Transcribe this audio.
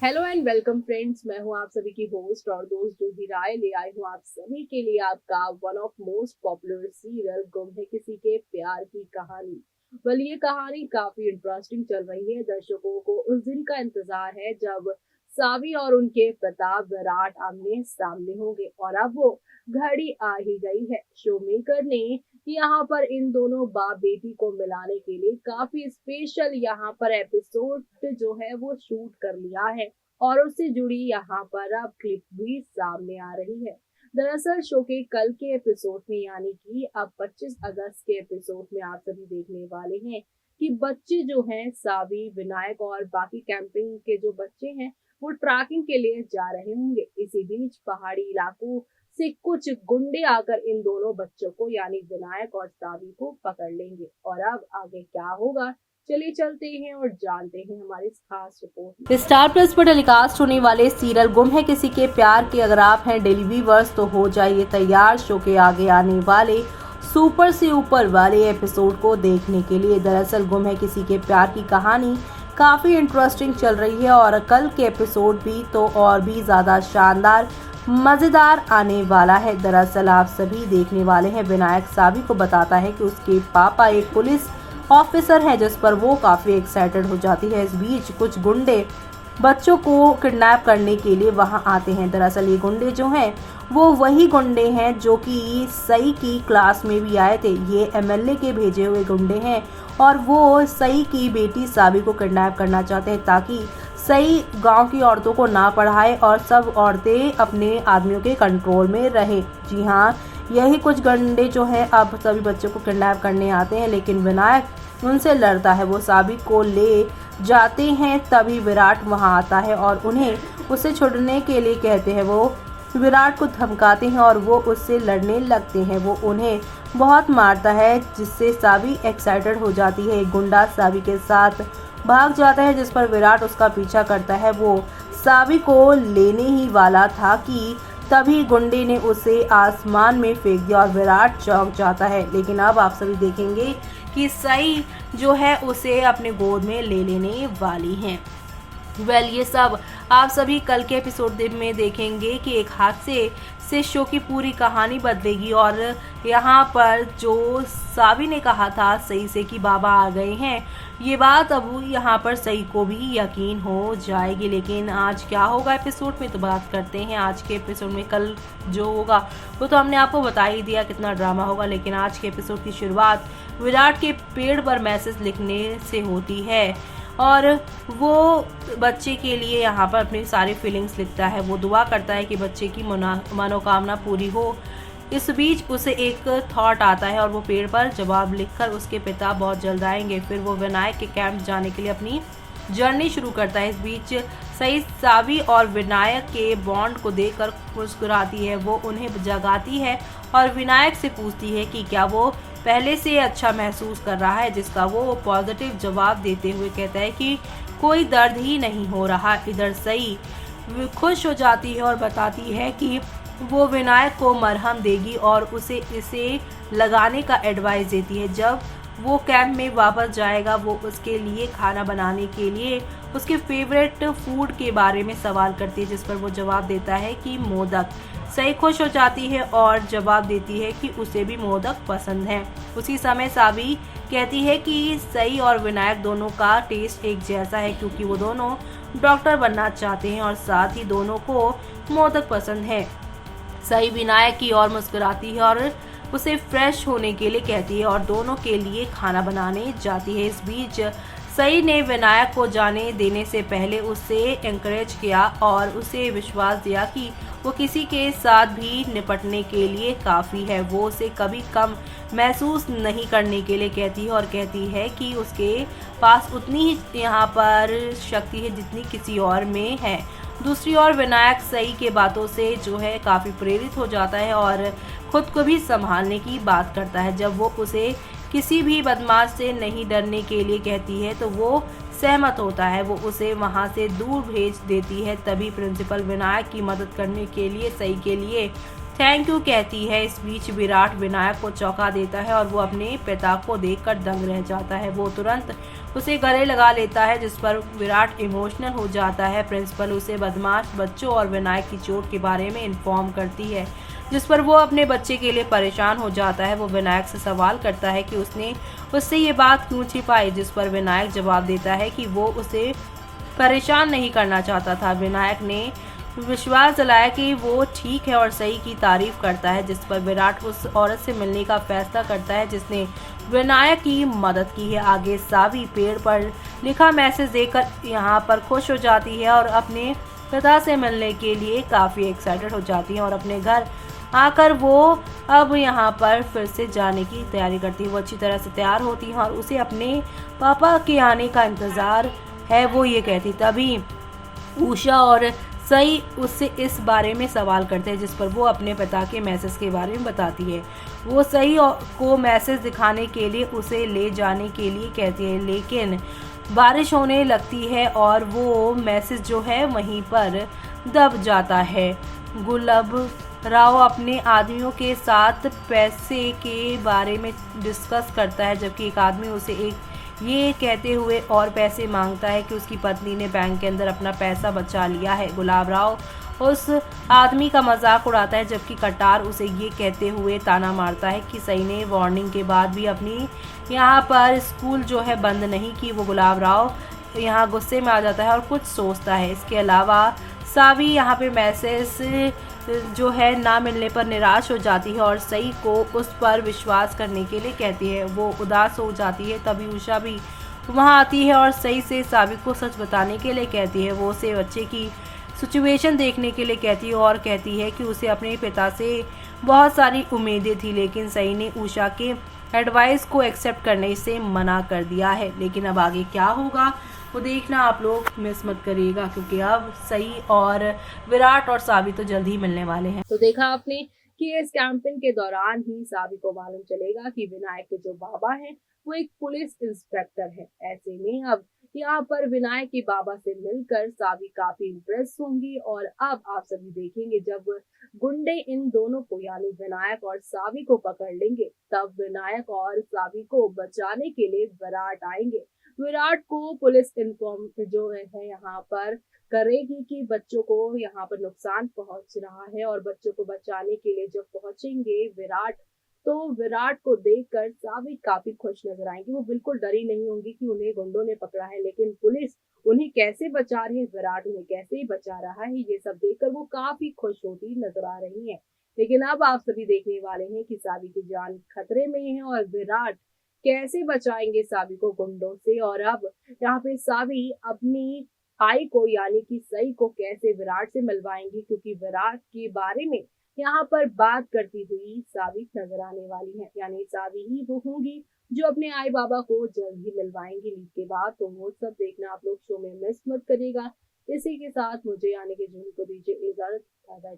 Hello and welcome friends. मैं हूं आप सभी की होस्ट और दोस्त जो भी राय ले आई हूं आप सभी के लिए आपका one of most popular serial गुम है किसी के प्यार की कहानी। ये कहानी काफी इंटरेस्टिंग चल रही है। दर्शकों को उस दिन का इंतजार है जब सावी और उनके प्रताप विराट आमने सामने होंगे और अब वो घड़ी आ ही गई है। शो मेकर ने यहाँ पर इन दोनों बाप बेटी को मिलाने के लिए काफी स्पेशल यहाँ पर एपिसोड जो है वो शूट कर लिया है और उससे जुड़ी यहाँ पर अब क्लिप भी सामने आ रही है। दरअसल शो के कल के एपिसोड में यानी कि अब 25 अगस्त के एपिसोड में आप सभी देखने वाले हैं कि बच्चे जो हैं सावी, विनायक और बाकी कैंपिंग के जो बच्चे हैं वो ट्रैकिंग के लिए जा रहे होंगे। इसी बीच पहाड़ी इलाकों से कुछ गुंडे आकर इन दोनों बच्चों को यानी विनायक और सावी को पकड़ लेंगे और अब आगे क्या होगा चलिए चलते हैं और जानते हैं हमारी इस खास रिपोर्ट में। स्टार प्लस पर टेलीकास्ट होने वाले सीरियल गुम है किसी के प्यार के अगर आप हैं डेली व्यूअर्स तो हो जाइए तैयार शो के आगे आने वाले सुपर से ऊपर वाले एपिसोड को देखने के लिए। दरअसल गुम है किसी के प्यार की कहानी काफी इंटरेस्टिंग चल रही है और कल के एपिसोड भी तो और भी ज्यादा शानदार मजेदार आने वाला है। दरअसल आप सभी देखने वाले हैं विनायक सावी को बताता है कि उसके पापा एक पुलिस ऑफिसर है जिस पर वो काफी एक्साइटेड हो जाती है। इस बीच कुछ गुंडे बच्चों को किडनैप करने के लिए वहां आते हैं। दरअसल ये गुंडे जो हैं वो वही गुंडे हैं जो कि सई की क्लास में भी आए थे। ये एमएलए के भेजे हुए गुंडे हैं और वो सई की बेटी सावी को किडनैप करना चाहते हैं ताकि सई गांव की औरतों को ना पढ़ाए और सब औरतें अपने आदमियों के कंट्रोल में रहे। जी हाँ, यही कुछ गुंडे जो हैं अब सभी बच्चों को किडनैप करने आते हैं लेकिन विनायक उनसे लड़ता है। वो सावी को ले जाते हैं तभी विराट वहां आता है और उन्हें उसे छोड़ने के लिए कहते हैं। वो विराट को धमकाते हैं और वो उससे लड़ने लगते हैं। वो उन्हें बहुत मारता है जिससे सावी एक्साइटेड हो जाती है। एक गुंडा सावी के साथ भाग जाता है जिस पर विराट उसका पीछा करता है। वो सावी को लेने ही वाला था कि तभी गुंडे ने उसे आसमान में फेंक दिया और विराट चौंक जाता है। लेकिन अब आप सभी देखेंगे कि सई जो है उसे अपने गोद में ले लेने वाली हैं। ये सब आप सभी कल के एपिसोड में देखेंगे कि एक हादसे से शो की पूरी कहानी बदलेगी और यहाँ पर जो सावी ने कहा था सई से कि बाबा आ गए हैं, ये बात अब यहाँ पर सई को भी यकीन हो जाएगी। लेकिन आज क्या होगा एपिसोड में तो बात करते हैं आज के एपिसोड में। कल जो होगा वो तो हमने आपको बता ही दिया कितना ड्रामा होगा, लेकिन आज के एपिसोड की शुरुआत विराट के पेड़ पर मैसेज लिखने से होती है और वो बच्चे के लिए यहाँ पर अपनी सारी फीलिंग्स लिखता है। वो दुआ करता है कि बच्चे की मनोकामना पूरी हो। इस बीच उसे एक थॉट आता है और वो पेड़ पर जवाब लिखकर उसके पिता बहुत जल्द आएंगे। फिर वो विनायक के कैंप जाने के लिए अपनी जर्नी शुरू करता है। इस बीच सई सावी और विनायक के बॉन्ड को देखकर मुस्कुराती है। वो उन्हें जगाती है और विनायक से पूछती है कि क्या वो पहले से अच्छा महसूस कर रहा है, जिसका वो पॉजिटिव जवाब देते हुए कहता है कि कोई दर्द ही नहीं हो रहा। इधर सई खुश हो जाती है और बताती है कि वो विनायक को मरहम देगी और उसे इसे लगाने का एडवाइस देती है। जब वो कैंप में वापस जाएगा वो उसके लिए खाना बनाने के लिए उसके फेवरेट फूड के बारे में सवाल करती है जिस पर वो जवाब देता है कि मोदक। सई खुश हो जाती है और जवाब देती है कि उसे भी मोदक पसंद है। उसी समय सावी कहती है कि सई और विनायक दोनों का टेस्ट एक जैसा है क्योंकि वो दोनों डॉक्टर बनना चाहते हैं और साथ ही दोनों को मोदक पसंद है। सई विनायक की ओर मुस्कुराती है और उसे फ्रेश होने के लिए कहती है और दोनों के लिए खाना बनाने जाती है। इस बीच सई ने विनायक को जाने देने से पहले उसे एनकरेज किया और उसे विश्वास दिया कि वो किसी के साथ भी निपटने के लिए काफ़ी है। वो उसे कभी कम महसूस नहीं करने के लिए कहती है और कहती है कि उसके पास उतनी ही यहाँ पर शक्ति है जितनी किसी और में है। दूसरी ओर विनायक सई के बातों से जो है काफ़ी प्रेरित हो जाता है और खुद को भी संभालने की बात करता है। जब वो उसे किसी भी बदमाश से नहीं डरने के लिए कहती है तो वो सहमत होता है। वो उसे वहां से दूर भेज देती है। तभी प्रिंसिपल विनायक की मदद करने के लिए सई के लिए थैंक यू कहती है। इस बीच विराट विनायक को चौंका देता है और वो अपने पिता को देखकर दंग रह जाता है। वो तुरंत उसे गले लगा लेता है, जिस पर विराट इमोशनल हो जाता है। प्रिंसिपल उसे बदमाश बच्चों और विनायक की चोट के बारे में इन्फॉर्म करती है, जिस पर वो अपने बच्चे के लिए परेशान हो जाता है। वो विनायक से सवाल करता है कि उसने उससे ये बात क्यों छिपाई, जिस पर विनायक जवाब देता है कि वो उसे परेशान नहीं करना चाहता था। विनायक ने विश्वास दिलाया कि वो ठीक है और सही की तारीफ करता है, जिस पर विराट उस औरत से मिलने का फैसला करता है जिसने विनायक की मदद की है। आगे सावी पेड़ पर लिखा मैसेज देखकर यहाँ पर खुश हो जाती है और अपने पिता से मिलने के लिए काफ़ी एक्साइटेड हो जाती है और अपने घर आकर वो अब यहाँ पर फिर से जाने की तैयारी करती है। वो अच्छी तरह से तैयार होती है और उसे अपने पापा के आने का इंतज़ार है, वो ये कहती। तभी उषा और सई उससे इस बारे में सवाल करते हैं, जिस पर वो अपने पिता के मैसेज के बारे में बताती है। वो सई को मैसेज दिखाने के लिए उसे ले जाने के लिए कहती है, लेकिन बारिश होने लगती है और वो मैसेज जो है वहीं पर दब जाता है। गुलाब राव अपने आदमियों के साथ पैसे के बारे में डिस्कस करता है, जबकि एक आदमी उसे ये कहते हुए और पैसे मांगता है कि उसकी पत्नी ने बैंक के अंदर अपना पैसा बचा लिया है। गुलाब राव उस आदमी का मजाक उड़ाता है, जबकि कटार उसे ये कहते हुए ताना मारता है कि सही ने वार्निंग के बाद भी अपनी यहाँ पर स्कूल जो है बंद नहीं की। वो गुलाब राव यहाँ गुस्से में आ जाता है और कुछ सोचता है। इसके अलावा सावी यहाँ पे मैसेज जो है ना मिलने पर निराश हो जाती है और सई को उस पर विश्वास करने के लिए कहती है। वो उदास हो जाती है। तभी उषा भी वहाँ आती है और सई से सावी को सच बताने के लिए कहती है। वो उसे बच्चे की सिचुएशन देखने के लिए कहती है और कहती है कि उसे अपने पिता से बहुत सारी उम्मीदें थी, लेकिन सई ने उषा के एडवाइस को एक्सेप्ट करने से मना कर दिया है। लेकिन अब आगे क्या होगा वो देखना आप लोग मिस मत करिएगा, क्योंकि अब सई और विराट और सावी तो जल्द ही मिलने वाले हैं। तो देखा आपने कि इस कैंपेन के दौरान ही सावी को मालूम चलेगा कि विनायक के जो बाबा हैं वो एक पुलिस इंस्पेक्टर है। ऐसे में अब यहाँ पर विनायक के बाबा से मिलकर सावी काफी इम्प्रेस होंगी और अब आप सभी देखेंगे जब गुंडे इन दोनों को यानी विनायक और सावी को पकड़ लेंगे, तब विनायक और सावी को बचाने के लिए विराट आएंगे। विराट को पुलिस इन्फॉर्म जो है यहाँ पर करेगी कि बच्चों को यहाँ पर नुकसान पहुंच रहा है और बच्चों को बचाने के लिए जब पहुंचेंगे विराट, तो विराट को देखकर सावी काफी खुश नजर आएंगी। वो बिल्कुल डरी नहीं होंगी कि उन्हें गुंडों ने पकड़ा है, लेकिन पुलिस उन्हें कैसे बचा रही है, विराट उन्हें कैसे बचा रहा है, ये सब देखकर वो काफी खुश होती नजर आ रही है। लेकिन अब आप सभी देखने वाले हैं कि सावी की जान खतरे में है और विराट कैसे बचाएंगे सावी को गुंडों से। और अब यहाँ पे सावी अपनी आई को यानी कि सई को कैसे विराट से मिलवाएंगी, क्योंकि विराट के बारे में यहाँ पर बात करती हुई सावी नजर आने वाली है। यानी सावी ही वो होंगी जो अपने आई बाबा को जल्द ही मिलवाएंगी लीड के बाद। तो वो सब देखना आप लोग शो में मिस मत करिएगा। इसी के साथ मुझे यानी कि जूही को दीजिए इजाजत। Bye bye.